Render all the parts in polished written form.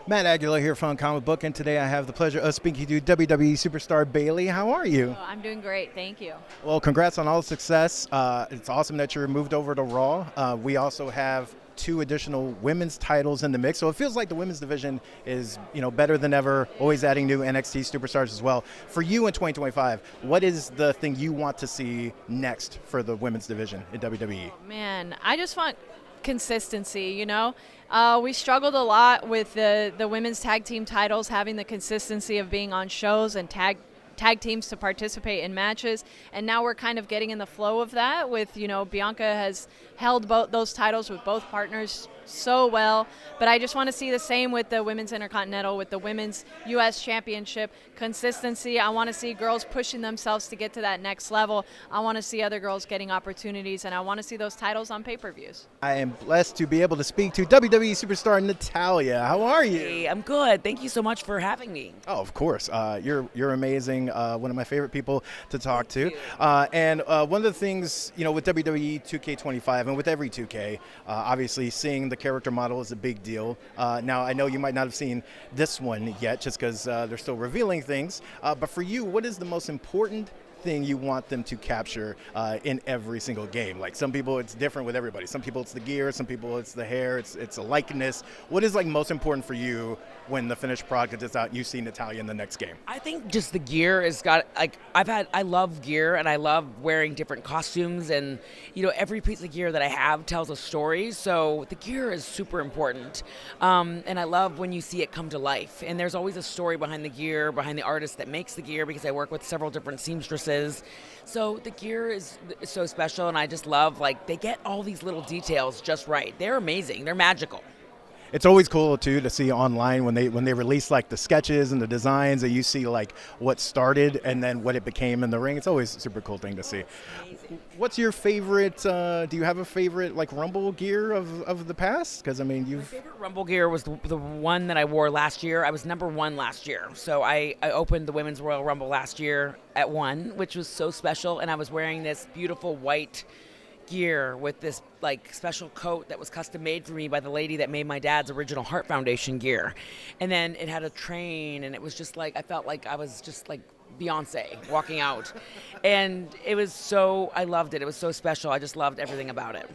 Matt Aguilar here from Comic Book, and today I have the pleasure of speaking to WWE superstar Bayley. How are you? Oh, I'm doing great, thank you. Well, congrats on all the success. It's awesome that you're moved over to Raw. We also have two additional women's titles in the mix, so it feels like the women's division is, better than ever. Always adding new NXT superstars as well. For you in 2025, what is the thing you want to see next for the women's division in WWE? Oh, man, I just want consistency. We struggled a lot with the women's tag team titles, having the consistency of being on shows and tag teams to participate in matches, and now we're kind of getting in the flow of that with, Bianca has held both those titles with both partners so well, but I just want to see the same with the women's intercontinental, with the women's U.S. championship. Consistency. I want to see girls pushing themselves to get to that next level. I want to see other girls getting opportunities, and I want to see those titles on pay-per-views. I am blessed to be able to speak to WWE superstar Natalya. How are you? Hey, I'm good. Thank you so much for having me. Oh, of course. You're amazing. One of my favorite people to talk to. And one of the things, with WWE 2K25 and with every 2K, obviously seeing the character model is a big deal. Now, I know you might not have seen this one yet just because they're still revealing things. But for you, what is the most important thing you want them to capture in every single game? Like, some people it's different with everybody. Some people it's the gear, some people it's the hair, it's a likeness. What is most important for you when the finished product is out and you see Natalya in the next game? I think just the gear has got, I love gear and I love wearing different costumes, and every piece of gear that I have tells a story, so the gear is super important. And I love when you see it come to life, and there's always a story behind the gear, behind the artist that makes the gear, because I work with several different seamstresses. So the gear is so special, and I just love, they get all these little details just right. They're amazing. They're magical. It's always cool too to see online when they release the sketches and the designs, and you see what started and then what it became in the ring. It's always a super cool thing to see. What's your favorite? Do you have a favorite Rumble gear of the past? Because My favorite Rumble gear was the one that I wore last year. I was number one last year, so I opened the Women's Royal Rumble last year at 1, which was so special, and I was wearing this beautiful white gear with this special coat that was custom made for me by the lady that made my dad's original Heart Foundation gear. And then it had a train, and it was just I felt like I was just Beyonce walking out. And it was I loved it. It was so special. I just loved everything about it.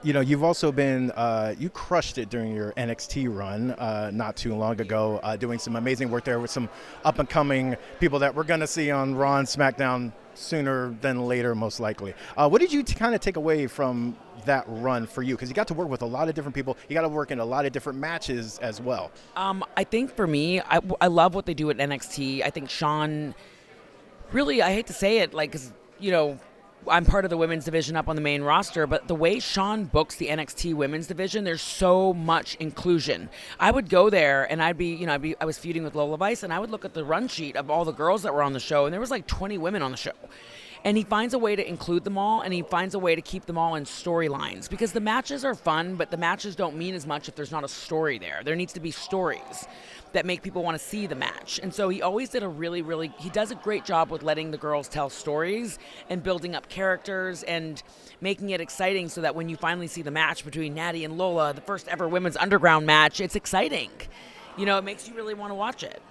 You've also been, you crushed it during your NXT run not too long ago, doing some amazing work there with some up-and-coming people that we're going to see on Raw and SmackDown sooner than later, most likely. What did you kind of take away from that run for you? Because you got to work with a lot of different people. You got to work in a lot of different matches as well. I think for me, I love what they do at NXT. I think Sean, really, I hate to say it, because, I'm part of the women's division up on the main roster, but the way Sean books the NXT women's division, there's so much inclusion. I would go there and I was feuding with Lola Vice, and I would look at the run sheet of all the girls that were on the show, and there was 20 women on the show. And he finds a way to include them all, and he finds a way to keep them all in storylines, because the matches are fun, but the matches don't mean as much if there's not a story there. There needs to be stories that make people want to see the match. And so he always did he does a great job with letting the girls tell stories and building up characters and making it exciting, so that when you finally see the match between Natty and Lola, the first ever women's underground match, it's exciting. It makes you really want to watch it.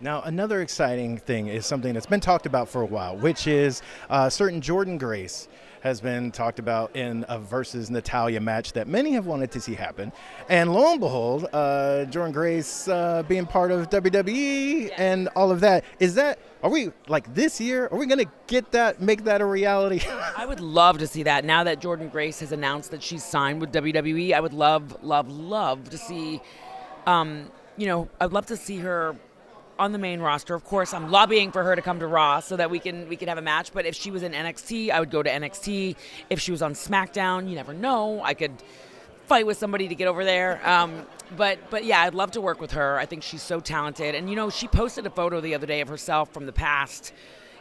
Now, another exciting thing is something that's been talked about for a while, which is certain Jordynne Grace has been talked about in a versus Natalya match that many have wanted to see happen. And lo and behold, Jordynne Grace being part of WWE and all of that. Are we, this year, are we going to make that a reality? I would love to see that. Now that Jordynne Grace has announced that she's signed with WWE, I would love to see, I'd love to see her on the main roster. Of course, I'm lobbying for her to come to Raw so that we can have a match. But if she was in NXT, I would go to NXT. If she was on SmackDown, you never know. I could fight with somebody to get over there. But yeah, I'd love to work with her. I think she's so talented. And she posted a photo the other day of herself from the past,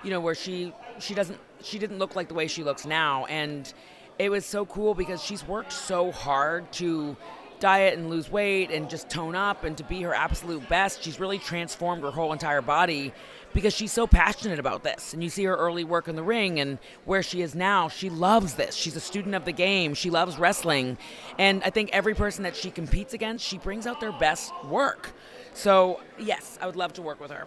where she didn't look like the way she looks now. And it was so cool because she's worked so hard to diet and lose weight and just tone up and to be her absolute best. She's really transformed her whole entire body because she's so passionate about this. And you see her early work in the ring and where she is now. She loves this. She's a student of the game. She loves wrestling. And I think every person that she competes against, she brings out their best work. So, yes, I would love to work with her.